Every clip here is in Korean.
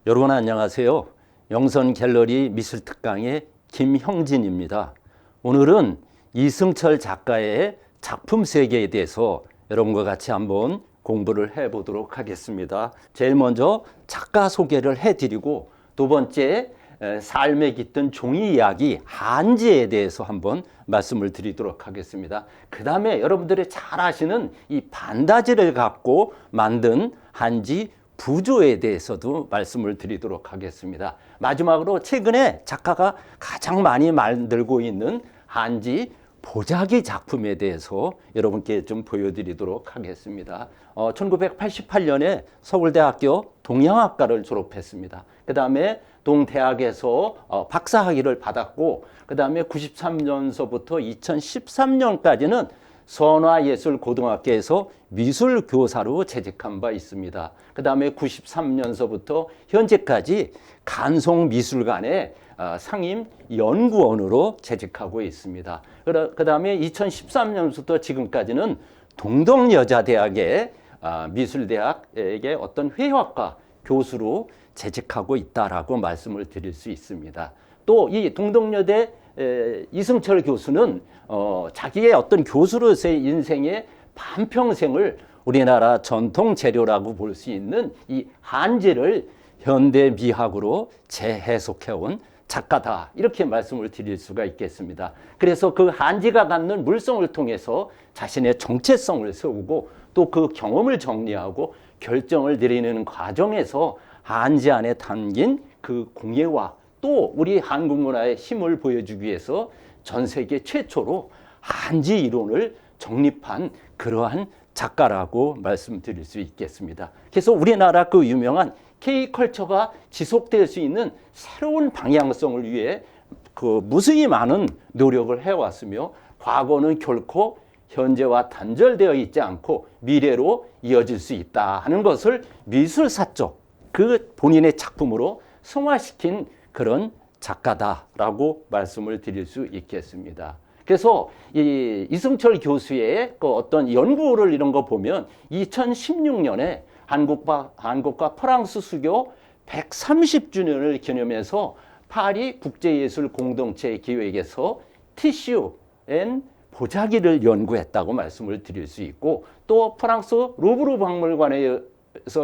여러분 안녕하세요. 영선 갤러리 미술특강의 김형진입니다. 오늘은 이승철 작가의 작품 세계에 대해서 여러분과 같이 한번 공부를 해보도록 하겠습니다. 제일 먼저 작가 소개를 해드리고 두 번째 삶에 깃든 종이 이야기 한지에 대해서 한번 말씀을 드리도록 하겠습니다. 그 다음에 여러분들이 잘 아시는 이 반다지를 갖고 만든 한지 부조에 대해서도 말씀을 드리도록 하겠습니다. 마지막으로 최근에 작가가 가장 많이 만들고 있는 한지 보자기 작품에 대해서 여러분께 좀 보여드리도록 하겠습니다. 1988년에 서울대학교 동양학과를 졸업했습니다. 그 다음에 동대학에서 박사학위를 받았고 그 다음에 93년서부터 2013년까지는 선화예술고등학교에서 미술교사로 재직한 바 있습니다. 그 다음에 93년서부터 현재까지 간송미술관의 상임연구원으로 재직하고 있습니다. 그 다음에 2013년부터 지금까지는 동덕여자대학의 미술대학의 어떤 회화과 교수로 재직하고 있다라고 말씀을 드릴 수 있습니다. 또 이 동덕여대 이승철 교수는 자기의 어떤 교수로서의 인생의 반평생을 우리나라 전통 재료라고 볼 수 있는 이 한지를 현대 미학으로 재해석해온 작가다 이렇게 말씀을 드릴 수가 있겠습니다. 그래서 그 한지가 갖는 물성을 통해서 자신의 정체성을 세우고 또 그 경험을 정리하고 결정을 내리는 과정에서 한지 안에 담긴 그 공예와 또 우리 한국 문화의 힘을 보여주기 위해서 전 세계 최초로 한지 이론을 정립한 그러한 작가라고 말씀드릴 수 있겠습니다. 그래서 우리나라 그 유명한 K컬처가 지속될 수 있는 새로운 방향성을 위해 그 무수히 많은 노력을 해왔으며 과거는 결코 현재와 단절되어 있지 않고 미래로 이어질 수 있다 하는 것을 미술사적 그 본인의 작품으로 승화시킨 그런 작가다라고 말씀을 드릴 수 있겠습니다. 그래서 이승철 교수의 그 어떤 연구를 이런 거 보면 2016년에 한국과 프랑스 수교 130주년을 기념해서 파리 국제예술공동체 기획에서 티슈 앤 보자기를 연구했다고 말씀을 드릴 수 있고 또 프랑스 루브르 박물관에서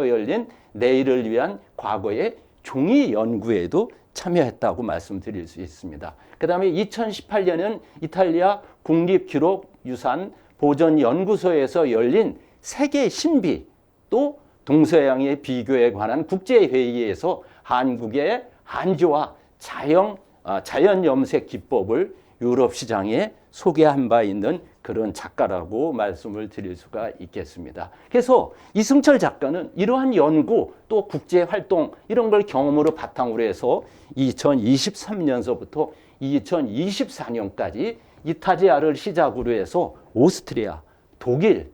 열린 내일을 위한 과거의 종이 연구에도 참여했다고 말씀드릴 수 있습니다. 그 다음에 2018년은 이탈리아 국립기록유산 보전연구소에서 열린 세계 신비 또 동서양의 비교에 관한 국제회의에서 한국의 한지와 자연 염색 기법을 유럽 시장에 소개한 바 있는 그런 작가라고 말씀을 드릴 수가 있겠습니다. 그래서 이승철 작가는 이러한 연구 또 국제활동 이런 걸 경험으로 바탕으로 해서 2023년서부터 2024년까지 이타지아를 시작으로 해서 오스트리아, 독일,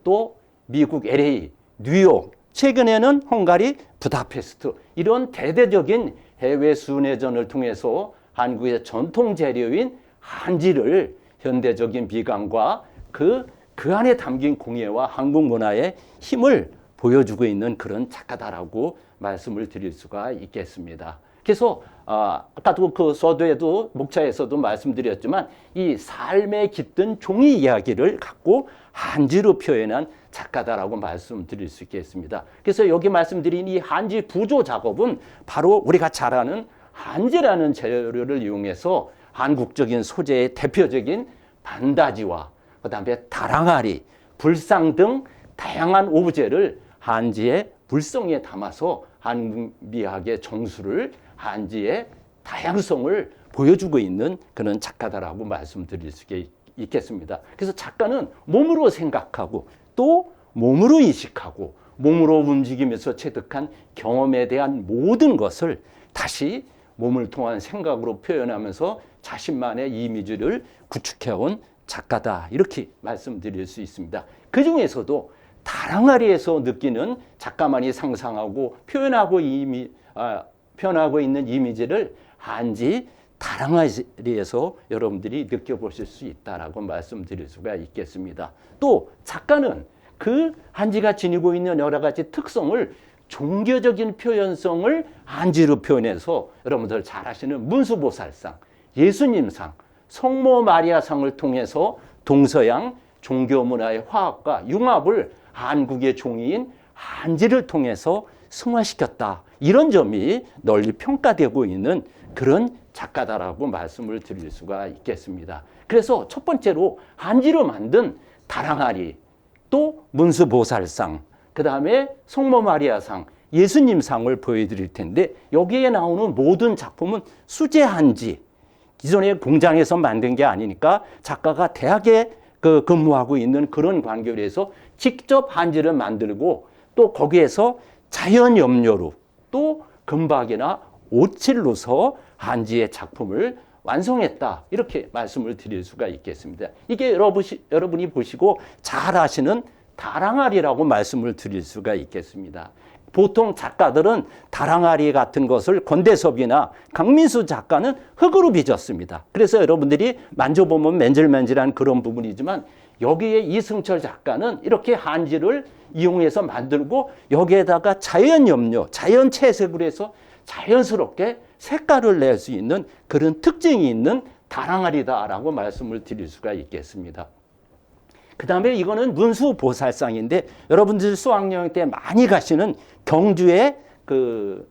또 미국 LA, 뉴욕, 최근에는 헝가리, 부다페스트 이런 대대적인 해외 순회전을 통해서 한국의 전통 재료인 한지를 현대적인 미감과 그 안에 담긴 공예와 한국 문화의 힘을 보여주고 있는 그런 작가다라고 말씀을 드릴 수가 있겠습니다. 그래서 아까도 그 서두에도 목차에서도 말씀드렸지만 이 삶에 깃든 종이 이야기를 갖고 한지로 표현한 작가다라고 말씀드릴 수 있겠습니다. 그래서 여기 말씀드린 이 한지 부조 작업은 바로 우리가 잘 아는 한지라는 재료를 이용해서 한국적인 소재의 대표적인 반다지와 그다음에 다랑아리, 불상 등 다양한 오브제를 한지의 물성에 담아서 한국 미학의 정수를 한지의 다양성을 보여주고 있는 그런 작가다라고 말씀드릴 수 있겠습니다. 그래서 작가는 몸으로 생각하고 또 몸으로 인식하고 몸으로 움직이면서 체득한 경험에 대한 모든 것을 다시 몸을 통한 생각으로 표현하면서 자신만의 이미지를 구축해온 작가다 이렇게 말씀드릴 수 있습니다. 그 중에서도 다랑아리에서 느끼는 작가만이 상상하고 표현하고 있는 이미지를 한지 다랑아리에서 여러분들이 느껴보실 수 있다라고 말씀드릴 수가 있겠습니다. 또 작가는 그 한지가 지니고 있는 여러 가지 특성을 종교적인 표현성을 한지로 표현해서 여러분들 잘 아시는 문수보살상, 예수님상, 성모 마리아상을 통해서 동서양 종교 문화의 화합과 융합을 한국의 종이인 한지를 통해서 승화시켰다. 이런 점이 널리 평가되고 있는 그런 작가다라고 말씀을 드릴 수가 있겠습니다. 그래서 첫 번째로 한지로 만든 다랑아리, 또 문수보살상, 그 다음에 성모 마리아상, 예수님상을 보여드릴 텐데 여기에 나오는 모든 작품은 수제 한지, 기존에 공장에서 만든 게 아니니까 작가가 대학에 근무하고 있는 그런 관계에서 직접 한지를 만들고 또 거기에서 자연 염료로 또 금박이나 오칠로서 한지의 작품을 완성했다. 이렇게 말씀을 드릴 수가 있겠습니다. 이게 여러분이 보시고 잘 아시는 다랑아리라고 말씀을 드릴 수가 있겠습니다. 보통 작가들은 다랑아리 같은 것을 권대섭이나 강민수 작가는 흙으로 빚었습니다. 그래서 여러분들이 만져보면 맨질맨질한 그런 부분이지만 여기에 이승철 작가는 이렇게 한지를 이용해서 만들고 여기에다가 자연 염료, 자연 채색으로 해서 자연스럽게 색깔을 낼 수 있는 그런 특징이 있는 다랑아리다라고 말씀을 드릴 수가 있겠습니다. 그 다음에 이거는 문수보살상인데 여러분들 수학여행 때 많이 가시는 경주의 그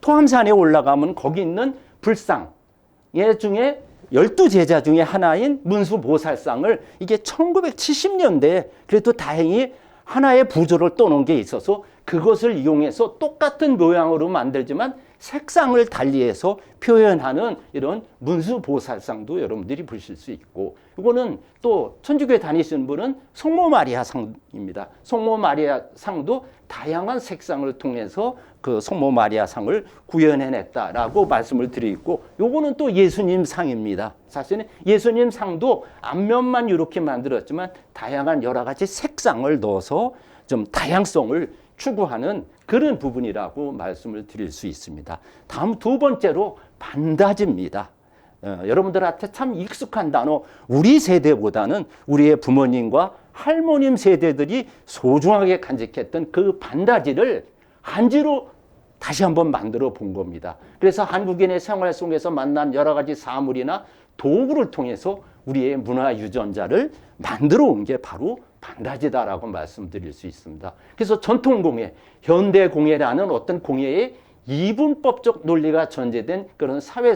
토암산에 올라가면 거기 있는 불상 중에 12제자 중에 하나인 문수보살상을 이게 1970년대에 그래도 다행히 하나의 부조를 떠놓은 게 있어서 그것을 이용해서 똑같은 모양으로 만들지만 색상을 달리해서 표현하는 이런 문수보살상도 여러분들이 보실 수 있고 이거는 또 천주교에 다니시는 분은 성모 마리아 상입니다. 성모 마리아 상도 다양한 색상을 통해서 그 성모 마리아 상을 구현해냈다라고 말씀을 드리고 요거는 또 예수님 상입니다. 사실은 예수님 상도 앞면만 이렇게 만들었지만 다양한 여러 가지 색상을 넣어서 좀 다양성을 추구하는 그런 부분이라고 말씀을 드릴 수 있습니다. 다음 두 번째로 반다지입니다. 여러분들한테 참 익숙한 단어, 우리 세대보다는 우리의 부모님과 할머님 세대들이 소중하게 간직했던 그 반다지를 한지로 다시 한번 만들어 본 겁니다. 그래서 한국인의 생활 속에서 만난 여러 가지 사물이나 도구를 통해서 우리의 문화 유전자를 만들어 온 게 바로 반다지다라고 말씀드릴 수 있습니다. 그래서 전통공예, 현대공예라는 어떤 공예의 이분법적 논리가 전제된 그런 사회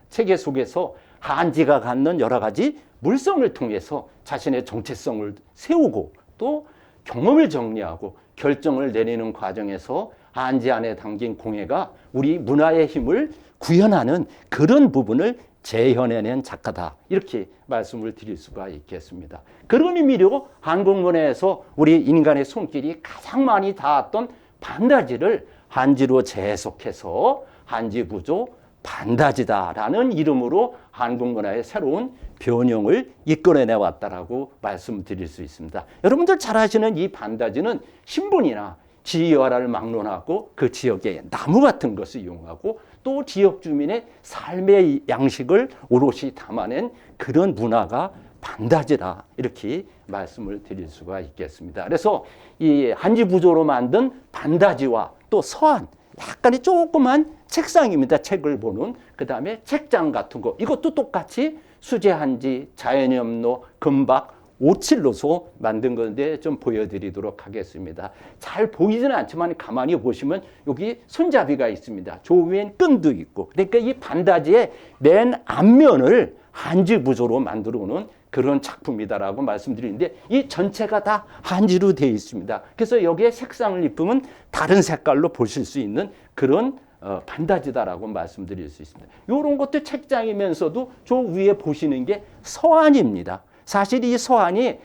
체계 속에서 한지가 갖는 여러 가지 물성을 통해서 자신의 정체성을 세우고 또 경험을 정리하고 결정을 내리는 과정에서 한지 안에 담긴 공예가 우리 문화의 힘을 구현하는 그런 부분을 재현해낸 작가다. 이렇게 말씀을 드릴 수가 있겠습니다. 그런 의미로 한국문화에서 우리 인간의 손길이 가장 많이 닿았던 반다지를 한지로 재해석해서 한지부조 반다지다라는 이름으로 한국문화의 새로운 변형을 이끌어내왔다라고 말씀드릴 수 있습니다. 여러분들 잘 아시는 이 반다지는 신분이나 지위화를 막론하고 그 지역의 나무 같은 것을 이용하고 또 지역 주민의 삶의 양식을 오롯이 담아낸 그런 문화가 반다지다 이렇게 말씀을 드릴 수가 있겠습니다. 그래서 이 한지부조로 만든 반다지와 또 서한 약간의 조그만 책상입니다. 책을 보는. 그 다음에 책장 같은 거 이것도 똑같이 수제한지, 자연염료, 금박, 오칠로서 만든 건데 좀 보여드리도록 하겠습니다. 잘 보이지는 않지만 가만히 보시면 여기 손잡이가 있습니다. 저 위엔 끈도 있고. 그러니까 이 반다지의 맨 앞면을 한지부조로 만들어 놓은 그런 작품이다라고 말씀드리는데 이 전체가 다 한지로 되어 있습니다. 그래서 여기에 색상을 입으면 다른 색깔로 보실 수 있는 그런 반다지다라고 말씀드릴 수 있습니다. 이런 것도 책장이면서도 저 위에 보시는 게 서한입니다. 사실 이 서한이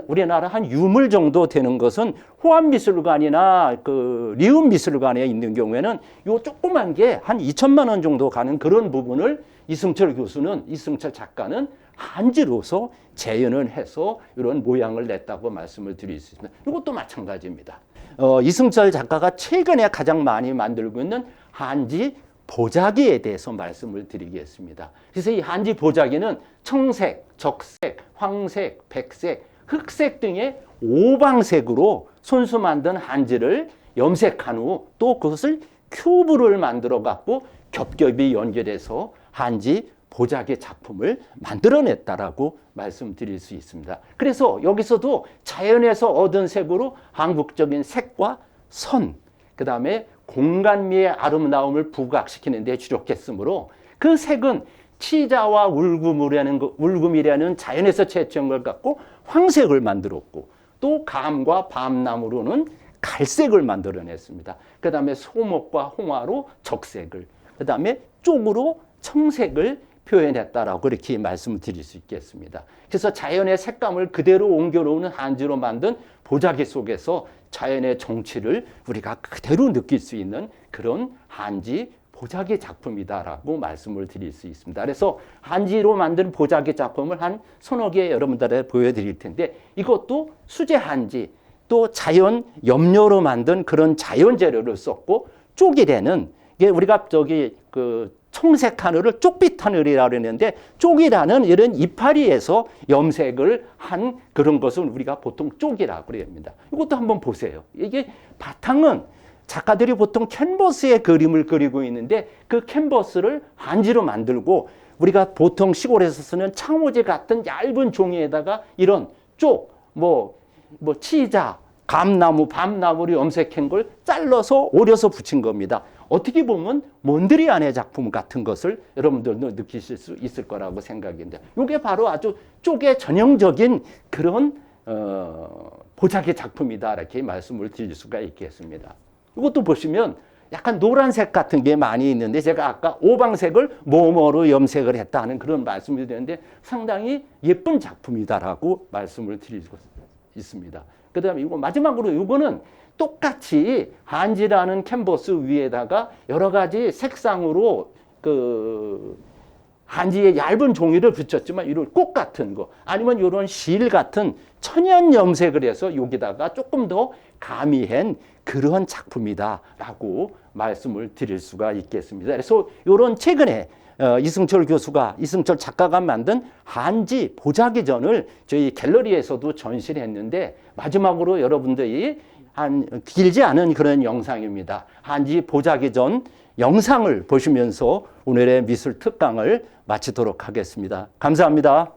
우리나라 한 유물 정도 되는 것은 호암미술관이나 그 리움미술관에 있는 경우에는 요 조그만 게 한 2천만 원 정도 가는 그런 부분을 이승철 작가는 한지로서 재현을 해서 이런 모양을 냈다고 말씀을 드릴 수 있습니다. 이것도 마찬가지입니다. 이승철 작가가 최근에 가장 많이 만들고 있는 한지 보자기에 대해서 말씀을 드리겠습니다. 그래서 이 한지 보자기는 청색, 적색, 황색, 백색, 흑색 등의 오방색으로 손수 만든 한지를 염색한 후 또 그것을 큐브를 만들어 갖고 겹겹이 연결해서 한지 보자기 작품을 만들어냈다라고 말씀드릴 수 있습니다. 그래서 여기서도 자연에서 얻은 색으로 한국적인 색과 선, 그 다음에 공간미의 아름다움을 부각시키는 데 주력했으므로 그 색은 치자와 울금이라는 자연에서 채취한 걸 갖고 황색을 만들었고 또 감과 밤나무로는 갈색을 만들어냈습니다. 그 다음에 소목과 홍화로 적색을, 그 다음에 쪽으로 청색을 표현했다라고 이렇게 말씀을 드릴 수 있겠습니다. 그래서 자연의 색감을 그대로 옮겨놓는 한지로 만든 보자기 속에서 자연의 정취를 우리가 그대로 느낄 수 있는 그런 한지 보자기 작품이다라고 말씀을 드릴 수 있습니다. 그래서 한지로 만든 보자기 작품을 한 서너 개 여러분들에 보여드릴 텐데 이것도 수제 한지 또 자연 염료로 만든 그런 자연 재료를 썼고 쪽이라는 이게 우리가 청색 하늘을 쪽빛 하늘이라고 그러는데 쪽이라는 이런 이파리에서 염색을 한 그런 것을 우리가 보통 쪽이라고 그럽니다. 이것도 한번 보세요. 이게 바탕은 작가들이 보통 캔버스에 그림을 그리고 있는데 그 캔버스를 한지로 만들고 우리가 보통 시골에서 쓰는 창호지 같은 얇은 종이에다가 이런 쪽, 치자, 감나무, 밤나무를 염색한 걸 잘라서 오려서 붙인 겁니다. 어떻게 보면 몬드리안의 작품 같은 것을 여러분들도 느끼실 수 있을 거라고 생각인데 이게 바로 아주 쪽의 전형적인 그런 보자기 작품이다 이렇게 말씀을 드릴 수가 있겠습니다. 이것도 보시면 약간 노란색 같은 게 많이 있는데 제가 아까 오방색을 뭐뭐로 염색을 했다 하는 그런 말씀을 드렸는데 상당히 예쁜 작품이다라고 말씀을 드리고 있습니다. 그 다음에 이거 마지막으로 이거는 똑같이 한지라는 캔버스 위에다가 여러 가지 색상으로 한지의 얇은 종이를 붙였지만 이런 꽃 같은 거 아니면 이런 실 같은 천연 염색을 해서 여기다가 조금 더 가미한 그런 작품이다라고 말씀을 드릴 수가 있겠습니다. 그래서 이런 최근에 이승철 작가가 만든 한지 보자기전을 저희 갤러리에서도 전시를 했는데 마지막으로 여러분들이 길지 않은 그런 영상입니다. 한지 보자기전 영상을 보시면서 오늘의 미술 특강을 마치도록 하겠습니다. 감사합니다.